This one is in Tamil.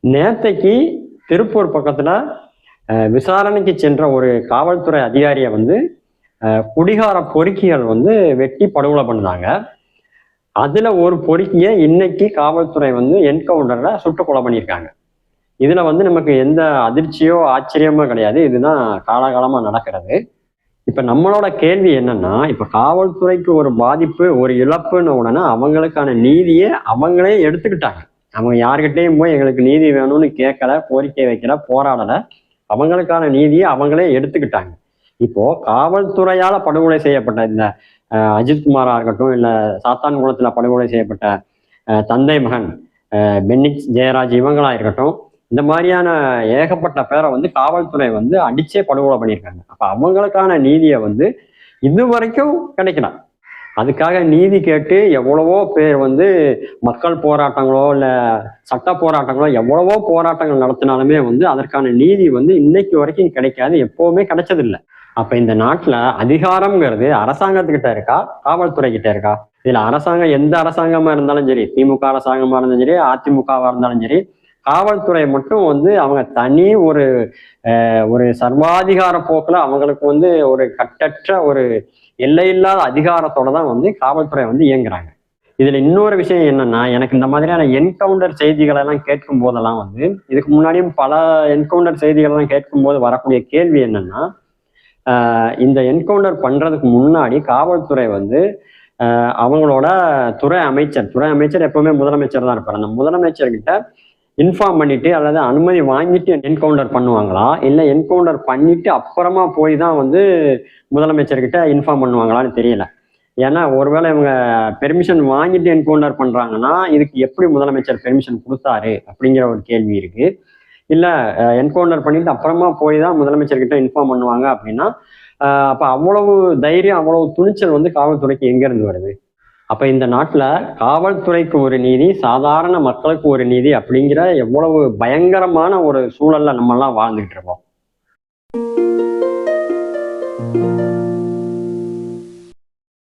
நேத்தைக்கு திருப்பூர் பக்கத்துல விசாரணைக்கு சென்ற ஒரு காவல்துறை அதிகாரியை வந்து குடிகார பொறுக்கிகள் வந்து வெட்டி படுகொலை பண்ணாங்க. அதுல ஒரு பொறுக்கிய இன்னைக்கு காவல்துறை வந்து என்கவுண்டர்ல சுட்டு கொலை பண்ணியிருக்காங்க. இதுல வந்து நமக்கு எந்த அதிர்ச்சியோ ஆச்சரியமோ கிடையாது. இதுதான் காலகாலமா நடக்கிறது. இப்ப நம்மளோட கேள்வி என்னன்னா, இப்ப காவல்துறைக்கு ஒரு பாதிப்பு, ஒரு இழப்புன்னு உடனே அவங்களுக்கான நீதியை அவங்களே எடுத்துக்கிட்டாங்க. அவங்க யார்கிட்டயும் போய் எங்களுக்கு நீதி வேணும்னு கேட்கல, கோரிக்கை வைக்கல, போராடல. அவங்களுக்கான நீதியை அவங்களே எடுத்துக்கிட்டாங்க. இப்போ காவல்துறையால படுகொலை செய்யப்பட்ட இந்த அஜித்குமாரா இருக்கட்டும், இல்ல சாத்தான்குளத்துல படுகொலை செய்யப்பட்ட தந்தை மகன் பென்னிக்ஸ் ஜெயராஜ் இவங்களா இருக்கட்டும், இந்த மாதிரியான ஏகப்பட்ட பேரை வந்து காவல்துறை வந்து அடிச்சே படுகொலை பண்ணியிருக்காங்க. அப்ப அவங்களுக்கான நீதியை வந்து இதுவரைக்கும் கிடைக்கல. அதுக்காக நீதி கேட்டு எவ்வளவோ பேர் வந்து மக்கள் போராட்டங்களோ இல்ல சட்ட போராட்டங்களோ எவ்வளவோ போராட்டங்கள் நடத்தினாலுமே வந்து அதற்கான நீதி வந்து இன்னைக்கு வரைக்கும் கிடைக்காது, எப்பவுமே கிடைச்சதில்லை. அப்ப இந்த நாட்டுல அதிகாரம்ங்கிறது அரசாங்கத்துக்கிட்ட இருக்கா, காவல்துறை கிட்ட இருக்கா? இதுல அரசாங்கம் எந்த அரசாங்கமா இருந்தாலும் சரி, திமுக அரசாங்கமா இருந்தாலும் சரி, அதிமுகவா இருந்தாலும் சரி, காவல்துறை மட்டும் வந்து அவங்க தனி ஒரு ஒரு சர்வாதிகார போக்குல அவங்களுக்கு வந்து ஒரு கட்டற்ற ஒரு எல்லையில்லாத அதிகாரத்தோட தான் வந்து காவல்துறை வந்து இயங்குறாங்க. இதுல இன்னொரு விஷயம் என்னன்னா, எனக்கு இந்த மாதிரியான என்கவுண்டர் செய்திகள் எல்லாம் கேட்கும் போதெல்லாம் வந்து இதுக்கு முன்னாடியும் பல என்கவுண்டர் செய்திகள் எல்லாம் கேட்கும் போது வரக்கூடிய கேள்வி என்னன்னா, இந்த என்கவுண்டர் பண்றதுக்கு முன்னாடி காவல்துறை வந்து அவங்களோட துறை அமைச்சர் எப்பவுமே முதலமைச்சர் தான் இருப்பார். அந்த முதலமைச்சர்கிட்ட இன்ஃபார்ம் பண்ணிட்டு அல்லது அனுமதி வாங்கிட்டு என்கவுண்டர் பண்ணுவாங்களா, இல்லை என்கவுண்டர் பண்ணிட்டு அப்புறமா போய் தான் வந்து முதலமைச்சர்கிட்ட இன்ஃபார்ம் பண்ணுவாங்களான்னு தெரியல. ஏன்னா ஒருவேளை இவங்க பெர்மிஷன் வாங்கிட்டு என்கவுண்டர் பண்றாங்கன்னா இதுக்கு எப்படி முதலமைச்சர் பெர்மிஷன் கொடுத்தாரு அப்படிங்கிற ஒரு கேள்வி இருக்கு. இல்ல என்கவுண்டர் பண்ணிட்டு அப்புறமா போய் தான் முதலமைச்சர்கிட்ட இன்ஃபார்ம் பண்ணுவாங்க அப்படின்னா அப்ப அவ்வளவு தைரியம், அவ்வளவு துணிச்சல் வந்து காவல்துறைக்கு எங்க இருந்து வருது? அப்ப இந்த நாட்டுல காவல்துறைக்கு ஒரு நீதி, சாதாரண மக்களுக்கு ஒரு நீதி அப்படிங்கிற எவ்வளவு பயங்கரமான ஒரு சூழல்ல நம்ம எல்லாம் வாழ்ந்துட்டு இருக்கோம்.